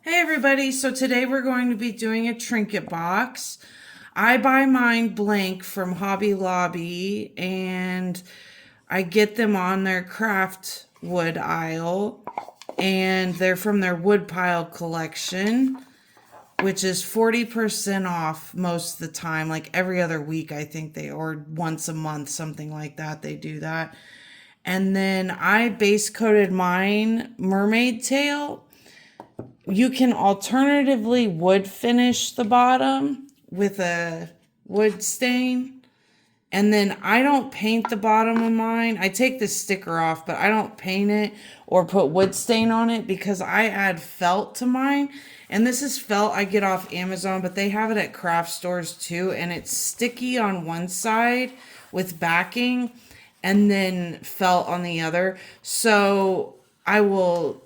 Hey everybody, so today we're going to be doing a trinket box. I buy mine blank from Hobby Lobby and I get them on their craft wood aisle and they're from their woodpile collection, which is 40% off most of the time, like every other week I think or once a month, something like that, they do that. And then I base coated mine mermaid tail. You can alternatively wood finish the bottom with a wood stain. And then I don't paint the bottom of mine. I take the sticker off, but I don't paint it or put wood stain on it because I add felt to mine. And this is felt I get off Amazon, but they have it at craft stores too. And it's sticky on one side with backing and then felt on the other. So I will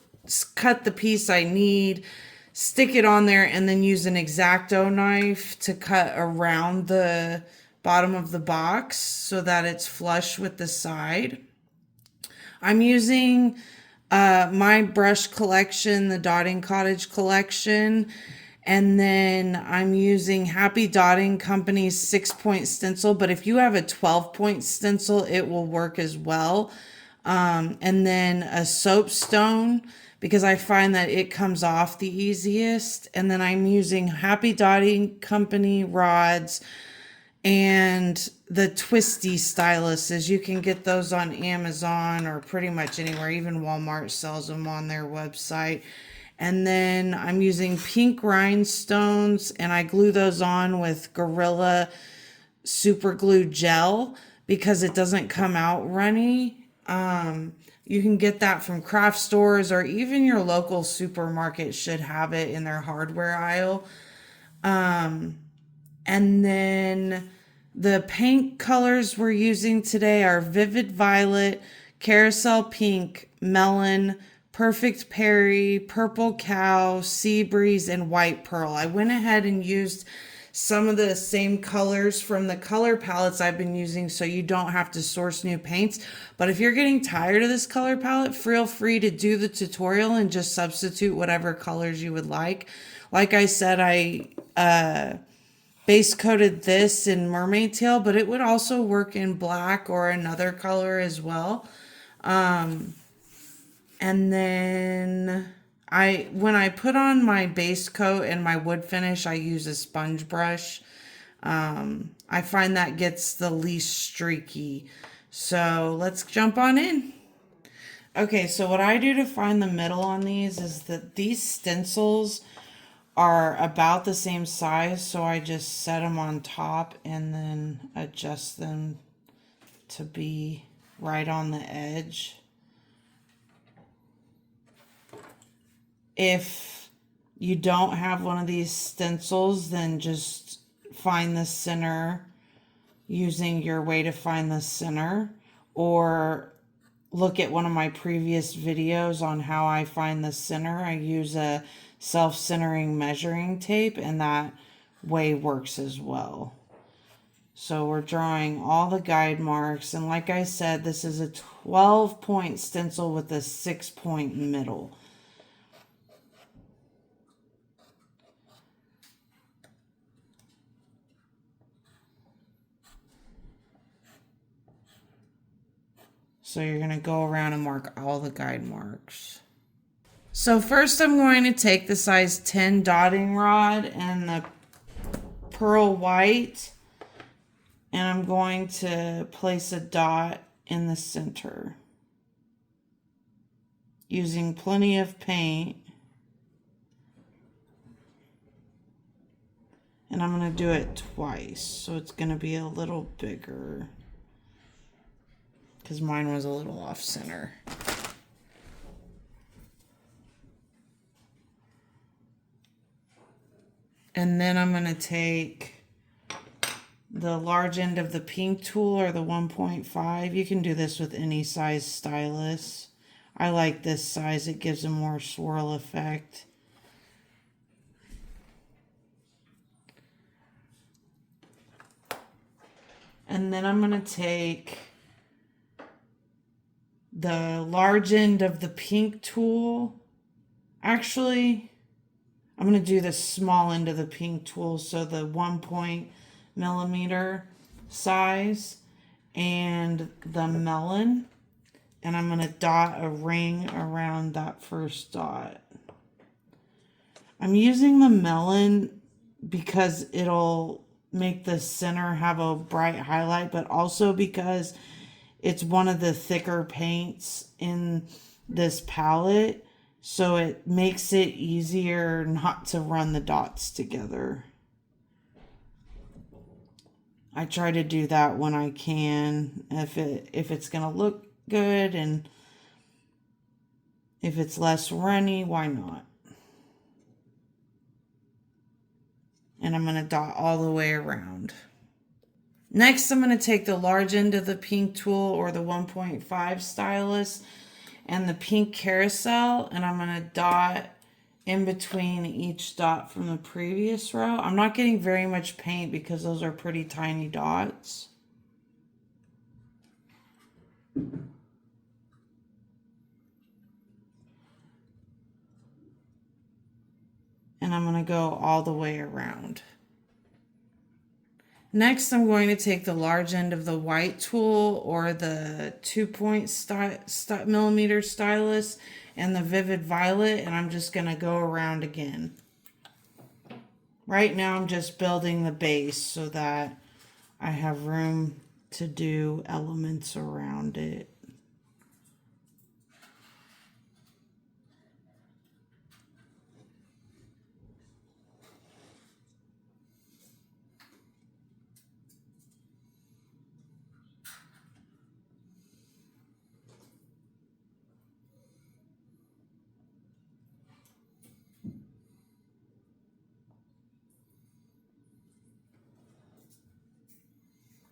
cut the piece I need, stick it on there, and then use an X-Acto knife to cut around the bottom of the box so that it's flush with the side. I'm using my brush collection, the Dotting Cottage Collection, and then I'm using Happy Dotting Company's 6-point stencil, but if you have a 12-point stencil, it will work as well. And then a soapstone, because I find that it comes off the easiest. And then I'm using Happy Dotting Company rods and the twisty styluses. You can get those on Amazon or pretty much anywhere. Even Walmart sells them on their website. And then I'm using pink rhinestones and I glue those on with Gorilla super glue gel because it doesn't come out runny. You can get that from craft stores or even your local supermarket should have it in their hardware aisle. And then the paint colors we're using today are Vivid Violet, Carousel Pink, Melon, Perfect Peri, Purple Cow, Sea Breeze, and White Pearl. I went ahead and used some of the same colors from the color palettes I've been using so you don't have to source new paints. But if you're getting tired of this color palette, feel free to do the tutorial and just substitute whatever colors you would like. Like I said, I base coated this in mermaid tail, but it would also work in black or another color as well. And then when I put on my base coat and my wood finish, I use a sponge brush. I find that gets the least streaky. So let's jump on in. Okay, so what I do to find the middle on these is that these stencils are about the same size, so I just set them on top and then adjust them to be right on the edge. If you don't have one of these stencils, then just find the center using your way to find the center, or look at one of my previous videos on how I find the center. I use a self-centering measuring tape, and that way works as well. So we're drawing all the guide marks, and like I said, this is a 12-point stencil with a 6-point middle. So you're going to go around and mark all the guide marks. So first I'm going to take the size 10 dotting rod and the pearl white, and I'm going to place a dot in the center using plenty of paint. And I'm going to do it twice, so it's going to be a little bigger, because mine was a little off center. And then I'm going to take the large end of the pink tool, or the 1.5. You can do this with any size stylus. I like this size. It gives a more swirl effect. And then I'm going to take the large end of the pink tool. Actually, I'm going to do the small end of the pink tool, so the 1 millimeter size, and the Melon. And I'm going to dot a ring around that first dot. I'm using the Melon because it'll make the center have a bright highlight, but also because it's one of the thicker paints in this palette, so it makes it easier not to run the dots together. I try to do that when I can, if it's gonna look good, and if it's less runny, why not? And I'm gonna dot all the way around. Next, I'm going to take the large end of the pink tool, or the 1.5 stylus, and the pink carousel, and I'm going to dot in between each dot from the previous row. I'm not getting very much paint because those are pretty tiny dots. And I'm going to go all the way around. Next, I'm going to take the large end of the white tool, or the 2-millimeter stylus, and the vivid violet, and I'm just going to go around again. Right now, I'm just building the base so that I have room to do elements around it.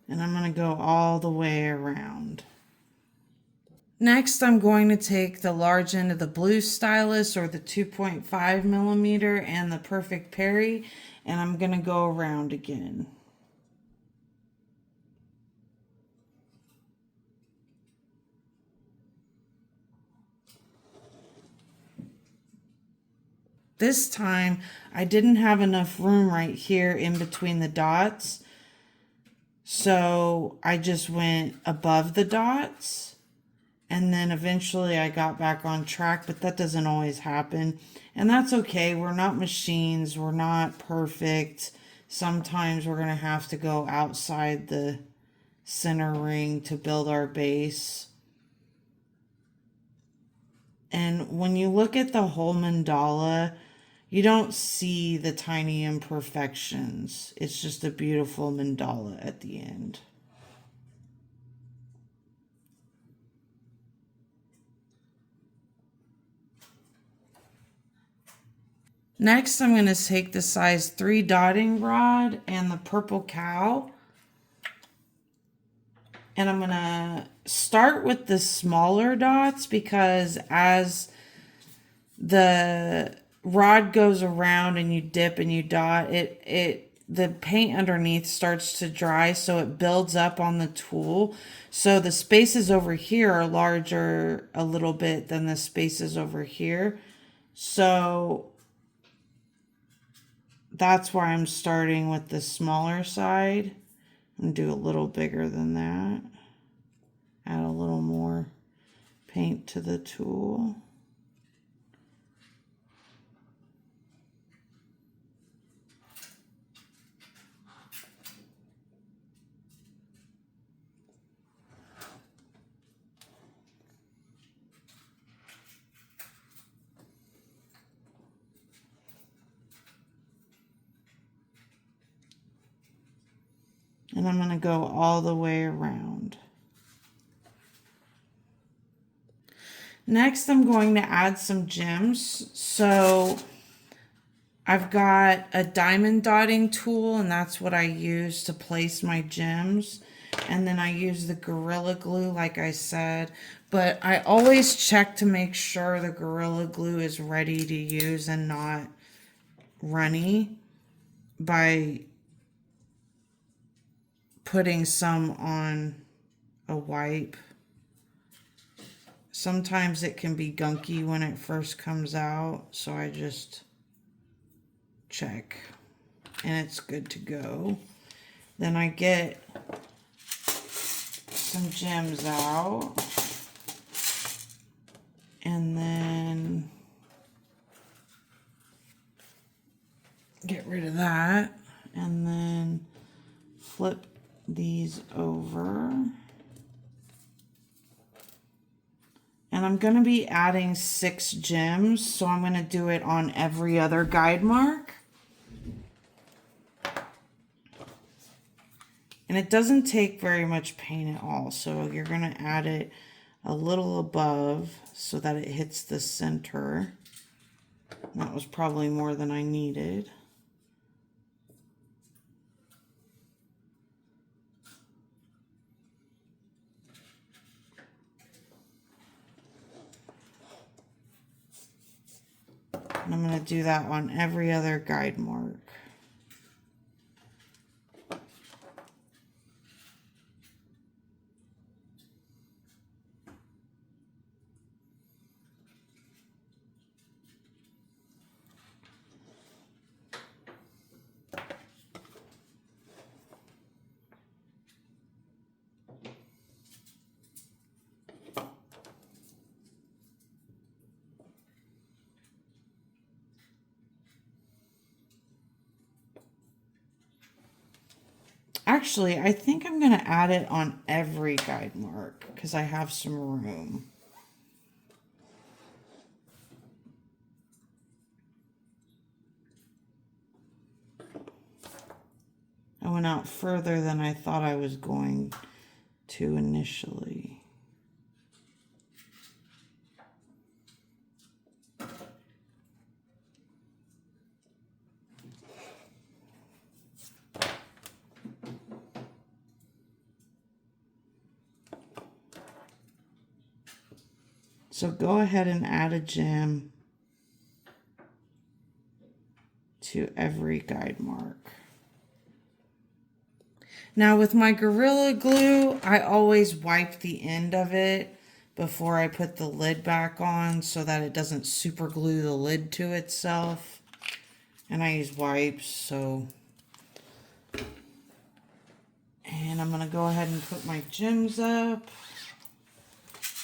And I'm going to go all the way around. Next, I'm going to take the large end of the blue stylus, or the 2.5 millimeter, and the Perfect Peri, and I'm going to go around again. This time, I didn't have enough room right here in between the dots, so I just went above the dots, and then eventually I got back on track, but that doesn't always happen, and that's okay. We're not machines. We're not perfect. Sometimes we're going to have to go outside the center ring to build our base. And when you look at the whole mandala, you don't see the tiny imperfections. It's just a beautiful mandala at the end. Next, I'm going to take the size 3 dotting rod and the purple cow. And I'm going to start with the smaller dots, because as the rod goes around and you dip and you dot, the paint underneath starts to dry, so it builds up on the tool. So the spaces over here are larger a little bit than the spaces over here. So that's why I'm starting with the smaller side. I'm going to do a little bigger than that. Add a little more paint to the tool. And I'm going to go all the way around. Next, I'm going to add some gems. So I've got a diamond dotting tool, and that's what I use to place my gems. And then I use the Gorilla Glue, like I said. But I always check to make sure the Gorilla Glue is ready to use and not runny by putting some on a wipe. Sometimes it can be gunky when it first comes out, so I just check, and it's good to go. Then I get some gems out, and then get rid of that, and then flip these over. And I'm going to be adding 6 gems, so I'm going to do it on every other guide mark. And it doesn't take very much paint at all, so you're going to add it a little above so that it hits the center. That was probably more than I needed. And I'm going to do that on every other guide mark. Actually, I think I'm going to add it on every guide mark because I have some room. I went out further than I thought I was going to initially. So go ahead and add a gem to every guide mark. Now with my Gorilla Glue, I always wipe the end of it before I put the lid back on so that it doesn't super glue the lid to itself. And I use wipes, so. And I'm going to go ahead and put my gems up.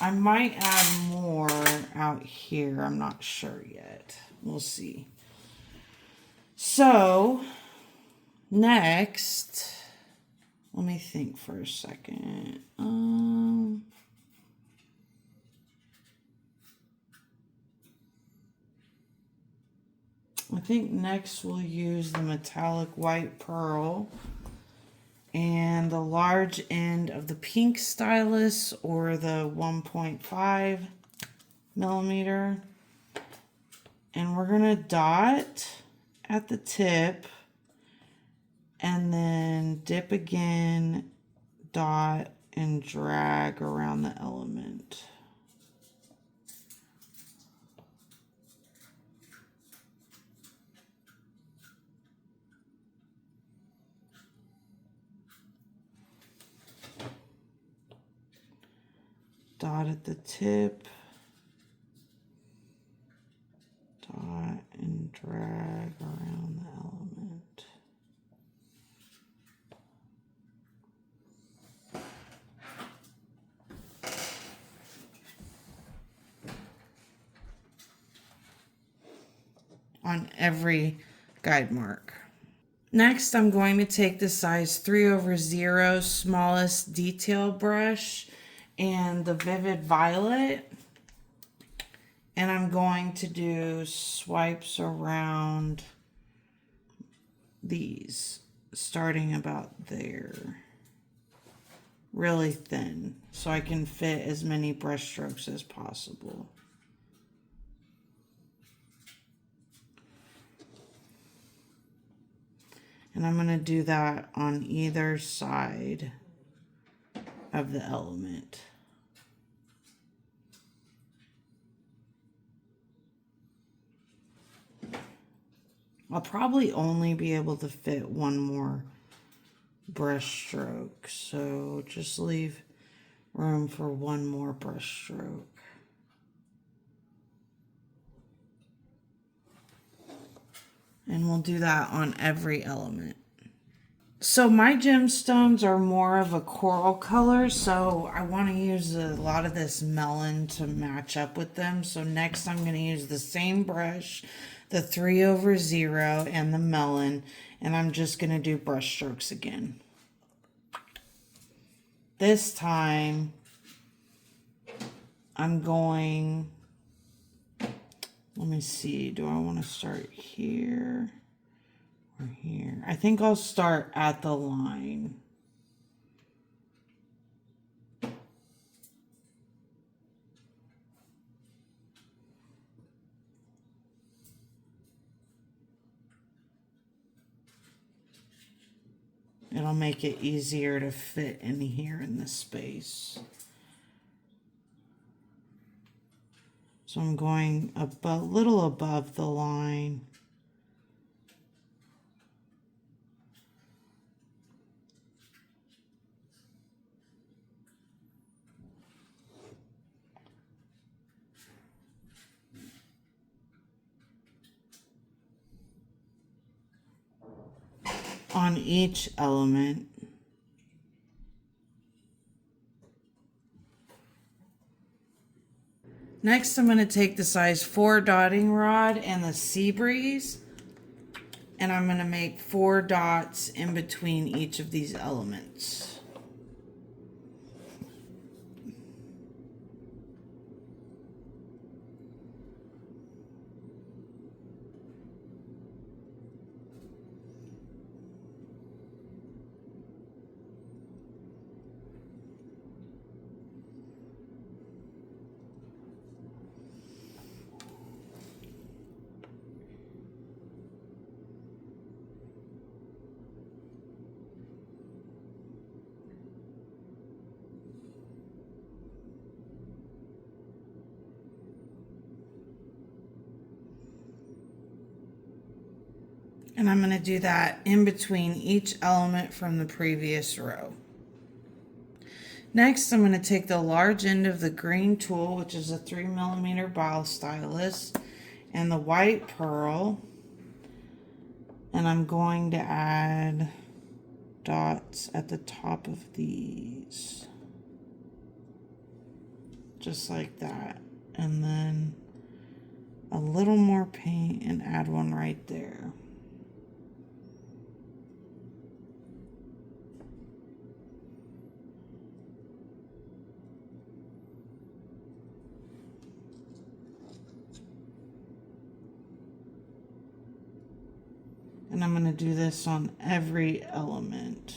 I might add more out here. I'm not sure yet. We'll see. So, next, let me think for a second. I think next we'll use the metallic white pearl and the large end of the pink stylus or the 1.5 millimeter. And we're going to dot at the tip and then dip again, dot, and drag around the element. Dot at the tip, dot, and drag around the element. On every guide mark. Next, I'm going to take the size 3/0 smallest detail brush and the Vivid Violet, and I'm going to do swipes around these, starting about there, really thin, so I can fit as many brush strokes as possible. And I'm going to do that on either side of the element. I'll probably only be able to fit one more brush stroke, so just leave room for one more brush stroke. And we'll do that on every element. So my gemstones are more of a coral color, so I want to use a lot of this melon to match up with them. So next I'm going to use the same brush, the 3/0 and the melon, and I'm just going to do brush strokes again. This time I'm going, let me see, do I want to start here? Or here. I think I'll start at the line. It'll make it easier to fit in here in this space. So I'm going a little above the line. On each element. Next, I'm going to take the size 4 dotting rod and the sea breeze, and I'm going to make 4 dots in between each of these elements. And I'm going to do that in between each element from the previous row. Next, I'm going to take the large end of the green tool, which is a 3mm bow stylus, and the white pearl, and I'm going to add dots at the top of these. Just like that. And then a little more paint and add one right there. And I'm going to do this on every element.